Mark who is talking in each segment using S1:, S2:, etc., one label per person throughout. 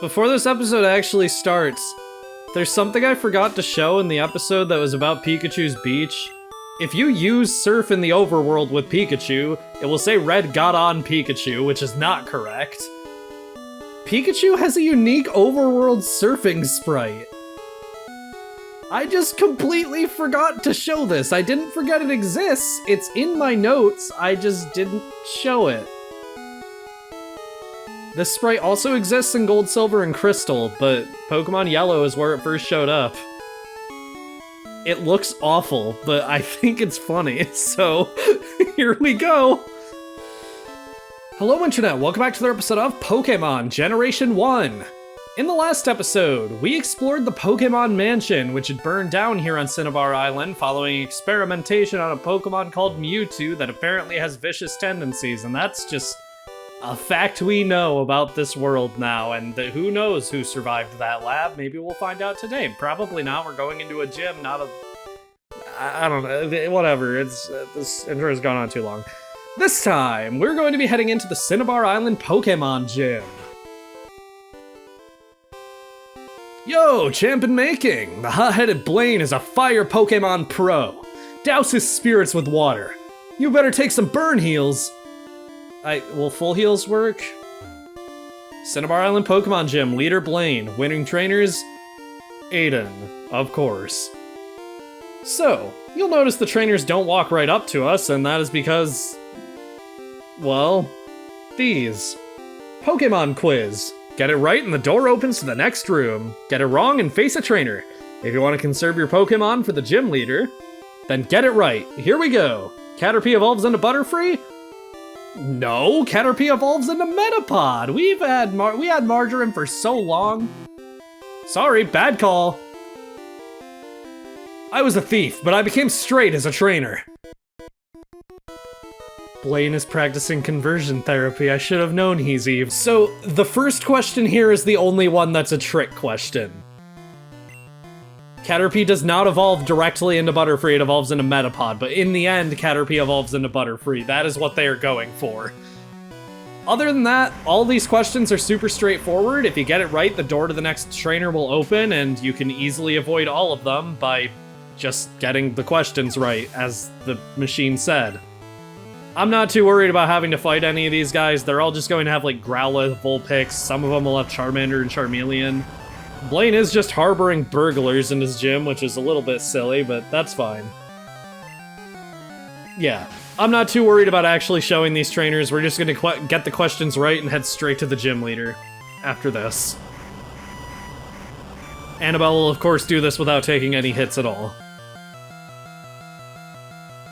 S1: Before this episode actually starts, there's something I forgot to show in the episode that was about Pikachu's beach. If you use surf in the overworld with Pikachu, it will say red got on Pikachu, which is not correct. Pikachu has a unique overworld surfing sprite. I just completely forgot to show this. I didn't forget it exists. It's in my notes. I just didn't show it. This sprite also exists in Gold, Silver, and Crystal, but Pokemon Yellow is where it first showed up. It looks awful, but I think it's funny, so here we go! Hello Internet, welcome back to another episode of Pokémon Generation 1! In the last episode, we explored the Pokémon Mansion, which had burned down here on Cinnabar Island following experimentation on a Pokémon called Mewtwo that apparently has vicious tendencies, and that's just a fact we know about this world now, and who knows who survived that lab. Maybe we'll find out today. Probably not. We're going into a gym, not a... I don't know. Whatever. This intro has gone on too long. This time, we're going to be heading into the Cinnabar Island Pokemon Gym. Yo, champ in making! The hot-headed Blaine is a fire Pokemon pro. Douse his spirits with water. You better take some burn heals. Will full heals work? Cinnabar Island Pokemon Gym, leader Blaine. Winning trainers, Aiden, of course. So, you'll notice the trainers don't walk right up to us, and that is because, well, these. Pokemon quiz. Get it right and the door opens to the next room. Get it wrong and face a trainer. If you want to conserve your Pokemon for the gym leader, then get it right. Here we go. Caterpie evolves into Butterfree? No, Caterpie evolves into Metapod. We had Marjoram for so long. Sorry, bad call. I was a thief, but I became straight as a trainer. Blaine is practicing conversion therapy. I should have known he's Eve. So, the first question here is the only one that's a trick question. Caterpie does not evolve directly into Butterfree, it evolves into Metapod, but in the end, Caterpie evolves into Butterfree. That is what they are going for. Other than that, all these questions are super straightforward. If you get it right, the door to the next trainer will open, and you can easily avoid all of them by just getting the questions right, as the machine said. I'm not too worried about having to fight any of these guys. They're all just going to have, like, Growlithe, Vulpix, some of them will have Charmander and Charmeleon. Blaine is just harboring burglars in his gym, which is a little bit silly, but that's fine. Yeah, I'm not too worried about actually showing these trainers. We're just gonna get the questions right and head straight to the gym leader after this. Annabelle will, of course, do this without taking any hits at all.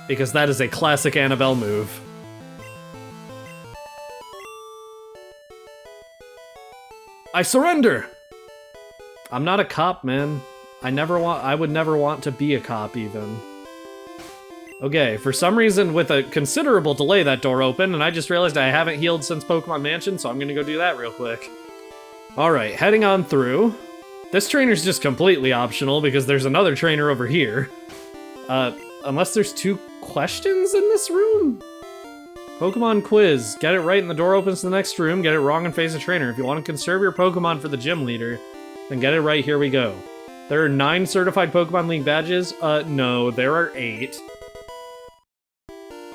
S1: Because that is a classic Annabelle move. I surrender! I'm not a cop, man. I would never want to be a cop, even. Okay, for some reason, with a considerable delay, that door opened, and I just realized I haven't healed since Pokemon Mansion, so I'm gonna go do that real quick. Alright, heading on through. This trainer's just completely optional, because there's another trainer over here. Unless there's two questions in this room? Pokemon quiz. Get it right and the door opens to the next room. Get it wrong and face a trainer. If you want to conserve your Pokemon for the gym leader, then get it right, here we go. There are 9 certified Pokemon League badges. No, there are 8.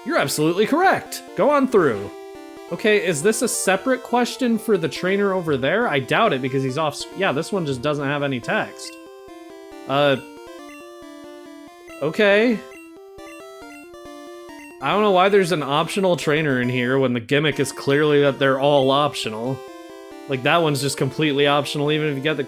S1: You're absolutely correct. Go on through. Okay, is this a separate question for the trainer over there? I doubt it because he's off. Yeah, this one just doesn't have any text. Okay. I don't know why there's an optional trainer in here when the gimmick is clearly that they're all optional. Like, that one's just completely optional even if you get the...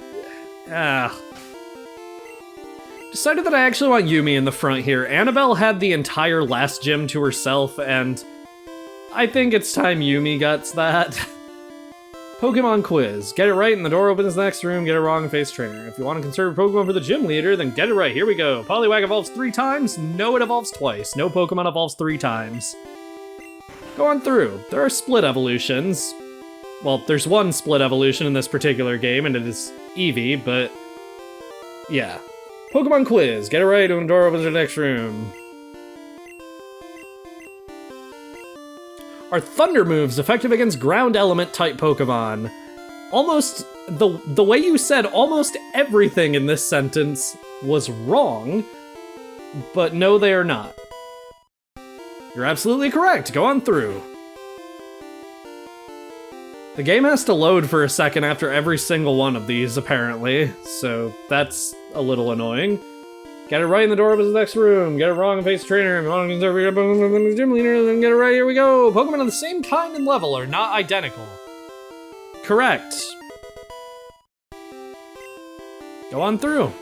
S1: Decided that I actually want Yumi in the front here. Annabelle had the entire last gym to herself, and I think it's time Yumi gets that. Pokemon quiz. Get it right and the door opens the next room. Get it wrong and face trainer. If you want to conserve Pokemon for the gym leader, then get it right. Here we go. Poliwag evolves 3 times. No, it evolves twice. No Pokemon evolves 3 times. Go on through. There are split evolutions. Well, there's one split evolution in this particular game, and it is Eevee, but yeah. Pokemon quiz. Get it right when the door opens to the next room. Are Thunder moves effective against ground element type Pokemon? Almost the way you said almost everything in this sentence was wrong, but no, they are not. You're absolutely correct. Go on through. The game has to load for a second after every single one of these, apparently, so that's a little annoying. Get it right in the door of the next room. Get it wrong and face the trainer. Gym leader, then get it right. Here we go. Pokemon of the same kind and level are not identical. Correct. Go on through.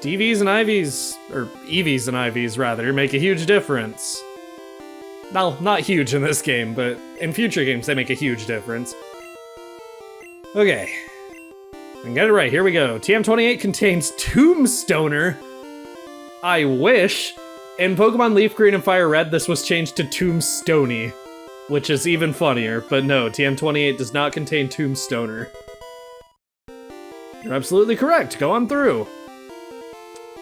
S1: DVs and IVs, or EVs and IVs rather, make a huge difference. Well, not huge in this game, but in future games they make a huge difference. Okay. And get it right, here we go. TM28 contains Tombstoner. I wish. In Pokemon Leaf Green and Fire Red, this was changed to Tombstony, which is even funnier, but no, TM28 does not contain Tombstoner. You're absolutely correct, go on through.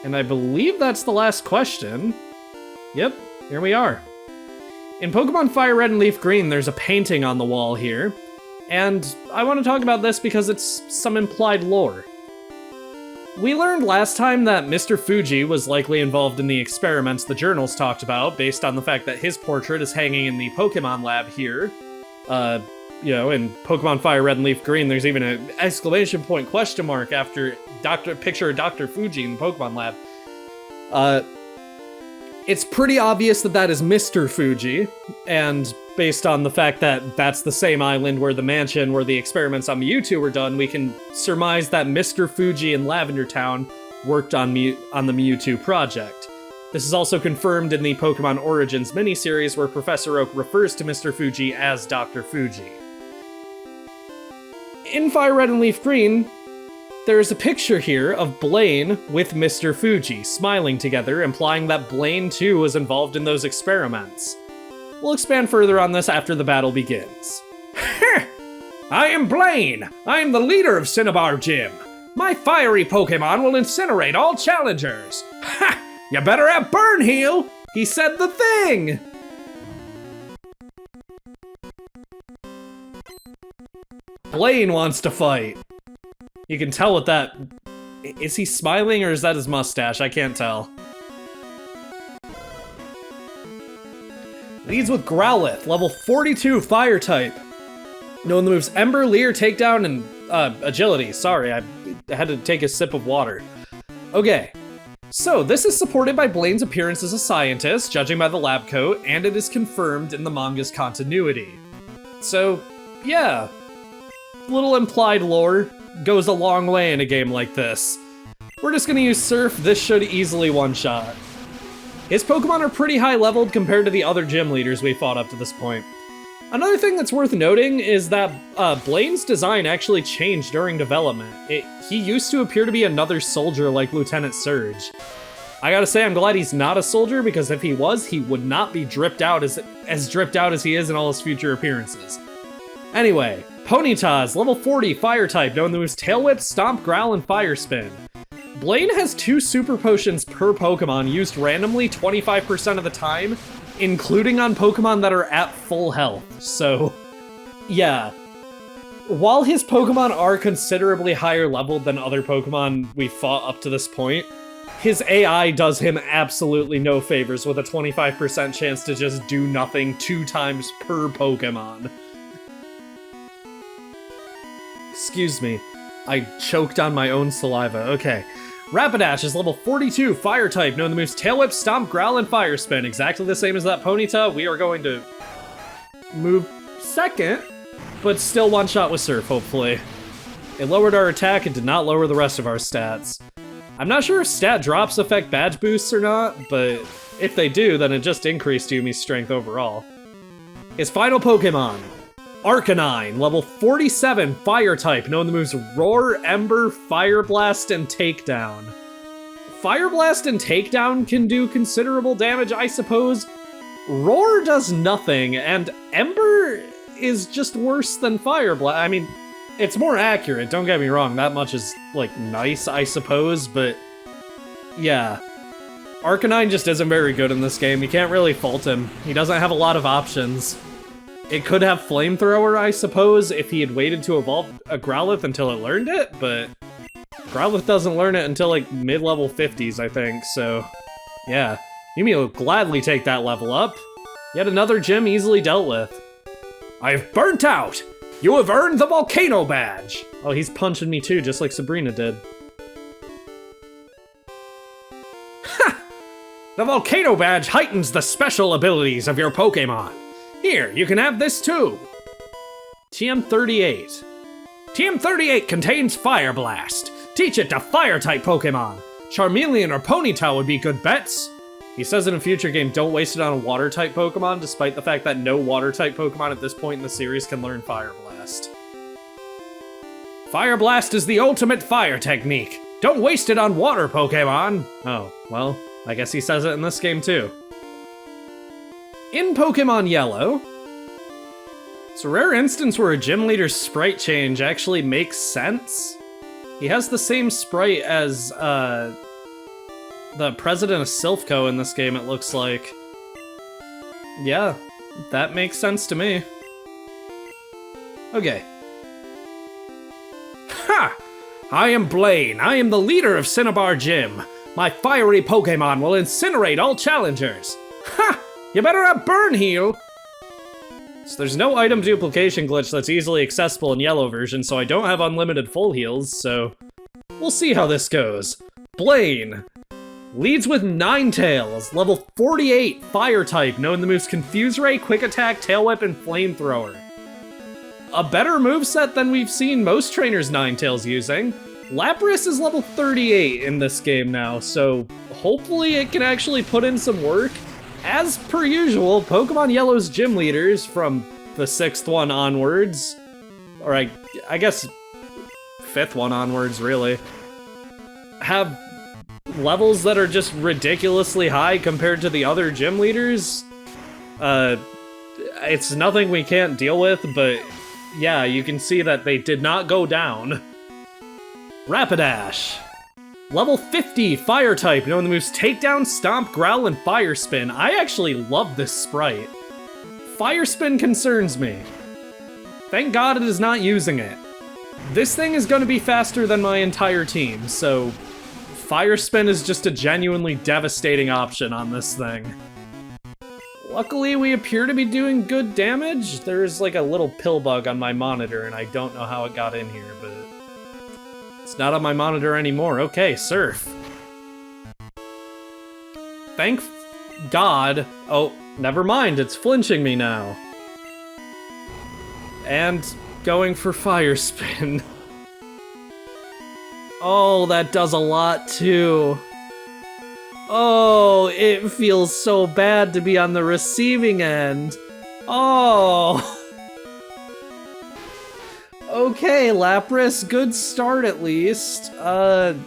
S1: And I believe that's the last question. Yep, here we are. In Pokemon Fire Red and Leaf Green, there's a painting on the wall here. And I want to talk about this because it's some implied lore. We learned last time that Mr. Fuji was likely involved in the experiments the journals talked about, based on the fact that his portrait is hanging in the Pokemon lab here. You know, in Pokemon Fire Red and Leaf Green, there's even an exclamation point question mark after picture of Dr. Fuji in the Pokemon lab. It's pretty obvious that that is Mr. Fuji, and based on the fact that that's the same island where the mansion where the experiments on Mewtwo were done, we can surmise that Mr. Fuji in Lavender Town worked on the Mewtwo project. This is also confirmed in the Pokemon Origins miniseries, where Professor Oak refers to Mr. Fuji as Dr. Fuji. In Fire Red and Leaf Green, there's a picture here of Blaine with Mr. Fuji, smiling together, implying that Blaine too was involved in those experiments. We'll expand further on this after the battle begins. I am Blaine! I am the leader of Cinnabar Gym! My fiery Pokemon will incinerate all challengers! Ha! You better have Burn Heal! He said the thing! Blaine wants to fight. You can tell with that. Is he smiling or is that his mustache? I can't tell. Leads with Growlithe, level 42 fire type. Known the moves Ember, Leer, Takedown, and Agility. Sorry, I had to take a sip of water. Okay, so this is supported by Blaine's appearance as a scientist, judging by the lab coat, and it is confirmed in the manga's continuity. So, yeah. Little implied lore goes a long way in a game like this. We're just gonna use Surf, this should easily one-shot. His Pokemon are pretty high leveled compared to the other gym leaders we fought up to this point. Another thing that's worth noting is that Blaine's design actually changed during development. He used to appear to be another soldier like Lieutenant Surge. I gotta say, I'm glad he's not a soldier, because if he was, he would not be dripped out as dripped out as he is in all his future appearances. Anyway, Ponyta's level 40 fire type, known as Tail Whip, Stomp, Growl, and Fire Spin. Blaine has 2 super potions per Pokemon used randomly 25% of the time, including on Pokemon that are at full health. So, yeah. While his Pokemon are considerably higher leveled than other Pokemon we've fought up to this point, his AI does him absolutely no favors with a 25% chance to just do nothing 2 times per Pokemon. Excuse me, I choked on my own saliva. Okay. Rapidash is level 42, fire type, known the moves Tail Whip, Stomp, Growl, and Fire Spin. Exactly the same as that Ponyta. We are going to move second, but still one-shot with Surf, hopefully. It lowered our attack and did not lower the rest of our stats. I'm not sure if stat drops affect badge boosts or not, but if they do, then it just increased Yumi's strength overall. His final Pokemon, Arcanine, level 47, fire type, known the moves Roar, Ember, Fire Blast, and Takedown. Fire Blast and Takedown can do considerable damage, I suppose. Roar does nothing, and Ember is just worse than Fire Blast. I mean, it's more accurate, don't get me wrong, that much is, like, nice, I suppose, but yeah. Arcanine just isn't very good in this game, you can't really fault him. He doesn't have a lot of options. It could have Flamethrower, I suppose, if he had waited to evolve a Growlithe until it learned it, but Growlithe doesn't learn it until like mid-level 50s, I think, so yeah. Yumi will gladly take that level up. Yet another gym easily dealt with. I've burnt out! You have earned the Volcano Badge! Oh, he's punching me too, just like Sabrina did. Ha! The Volcano Badge heightens the special abilities of your Pokémon. Here, you can have this too. TM38. TM38 contains Fire Blast. Teach it to Fire-type Pokémon. Charmeleon or Ponyta would be good bets. He says in a future game, don't waste it on a Water-type Pokemon, despite the fact that no Water-type Pokemon at this point in the series can learn Fire Blast. Fire Blast is the ultimate fire technique. Don't waste it on Water Pokemon. Oh, well, I guess he says it in this game too. In Pokemon Yellow, it's a rare instance where a gym leader's sprite change actually makes sense. He has the same sprite as the president of Silphco in this game, it looks like. Yeah, that makes sense to me. Okay. Ha! I am Blaine. I am the leader of Cinnabar Gym. My fiery Pokemon will incinerate all challengers. Ha! You better have Burn Heal! So there's no item duplication glitch that's easily accessible in Yellow version, so I don't have unlimited full heals, so we'll see how this goes. Blaine leads with Ninetales, level 48, Fire type, knowing the moves Confuse Ray, Quick Attack, Tail Whip, and Flamethrower. A better moveset than we've seen most trainers Ninetales using. Lapras is level 38 in this game now, so hopefully it can actually put in some work. As per usual, Pokemon Yellow's gym leaders from the 6th one onwards, or I guess 5th one onwards really, have levels that are just ridiculously high compared to the other gym leaders. It's nothing we can't deal with, but yeah, you can see that they did not go down. Rapidash. Level 50, Fire type, knowing the moves Takedown, Stomp, Growl, and Fire Spin. I actually love this sprite. Fire Spin concerns me. Thank God it is not using it. This thing is going to be faster than my entire team, so Fire Spin is just a genuinely devastating option on this thing. Luckily, we appear to be doing good damage. There's like a little pill bug on my monitor, and I don't know how it got in here, but it's not on my monitor anymore. Okay, Surf. Thank God. Oh, never mind. It's flinching me now. And going for Fire Spin. Oh, that does a lot too. Oh, it feels so bad to be on the receiving end. Oh. Okay, Lapras, good start at least. I'm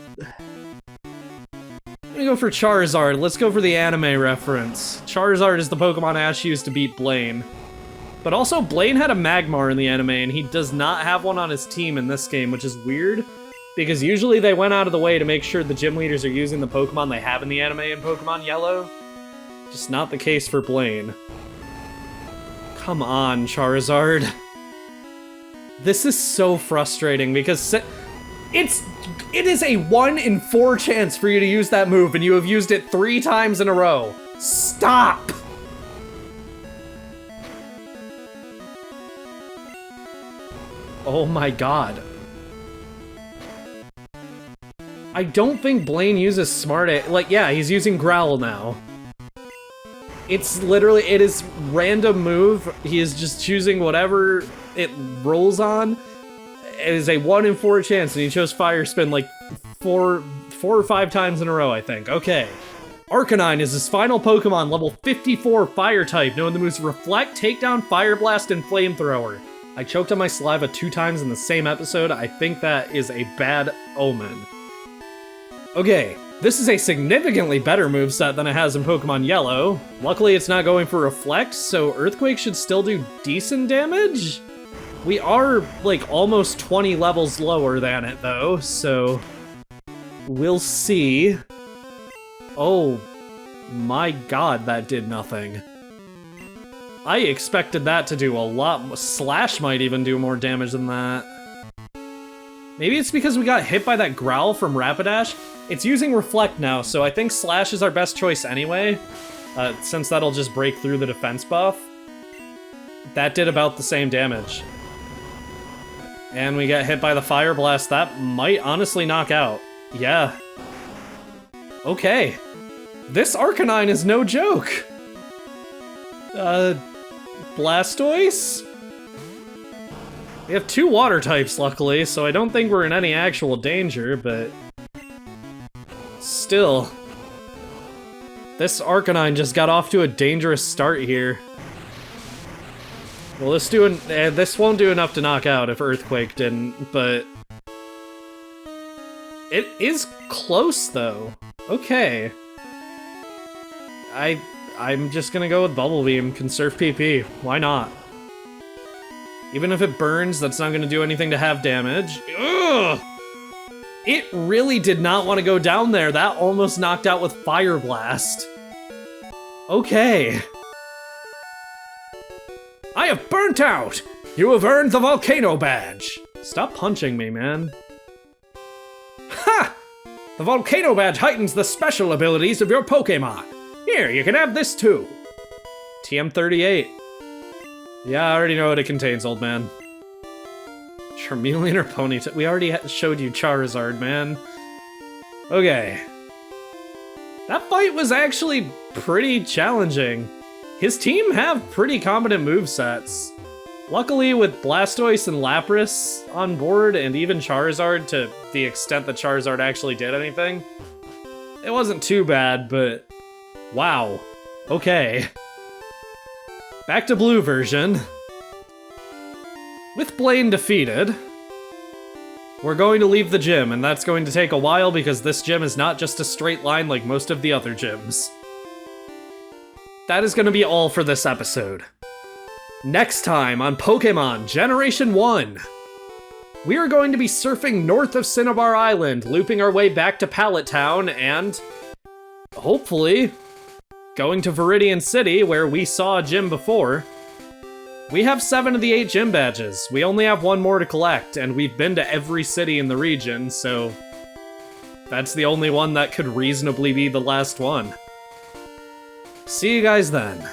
S1: gonna go for Charizard. Let's go for the anime reference. Charizard is the Pokemon Ash used to beat Blaine. But also, Blaine had a Magmar in the anime, and he does not have one on his team in this game, which is weird, because usually they went out of the way to make sure the gym leaders are using the Pokemon they have in the anime in Pokemon Yellow. Just not the case for Blaine. Come on, Charizard. This is so frustrating because it is a 1 in 4 chance for you to use that move, and you have used it 3 times in a row. Stop! Oh my god. I don't think Blaine uses Smart A. Like, yeah, he's using Growl now. It's literally, it is random move. He is just choosing whatever it rolls on. It is a 1 in 4 chance, and he chose Fire Spin like four or 5 times in a row, I think. Okay. Arcanine is his final Pokemon, level 54 Fire type, knowing the moves Reflect, Takedown, Fire Blast, and Flamethrower. I choked on my saliva 2 times in the same episode. I think that is a bad omen. Okay, this is a significantly better moveset than it has in Pokemon Yellow. Luckily, it's not going for Reflect, so Earthquake should still do decent damage. We are, like, almost 20 levels lower than it, though, so we'll see. Oh my god, that did nothing. I expected that to do a lot. Slash might even do more damage than that. Maybe it's because we got hit by that growl from Rapidash. It's using Reflect now, so I think Slash is our best choice anyway, since that'll just break through the defense buff. That did about the same damage. And we get hit by the Fire Blast. That might honestly knock out. Yeah. Okay. This Arcanine is no joke! Blastoise? We have 2 water types, luckily, so I don't think we're in any actual danger, but... Still. This Arcanine just got off to a dangerous start here. Well, this won't do enough to knock out if Earthquake didn't, but... It is close, though. Okay. I'm just gonna go with Bubble Beam, conserve PP. Why not? Even if it burns, that's not gonna do anything to have damage. Ugh! It really did not want to go down there. That almost knocked out with Fire Blast. Okay. I have burnt out! You have earned the Volcano Badge! Stop punching me, man. Ha! The Volcano Badge heightens the special abilities of your Pokémon. Here, you can have this too. TM38. Yeah, I already know what it contains, old man. Charmeleon or Ponyta? We already showed you Charizard, man. Okay. That fight was actually pretty challenging. His team have pretty competent movesets. Luckily, with Blastoise and Lapras on board, and even Charizard to the extent that Charizard actually did anything, it wasn't too bad, but wow. Okay. Back to blue version. With Blaine defeated, we're going to leave the gym, and that's going to take a while because this gym is not just a straight line like most of the other gyms. That is going to be all for this episode. Next time on Pokémon Generation 1, we are going to be surfing north of Cinnabar Island, looping our way back to Pallet Town, and hopefully going to Viridian City, where we saw a gym before. We have 7 of the 8 gym badges. We only have 1 more to collect, and we've been to every city in the region, so that's the only one that could reasonably be the last one. See you guys then.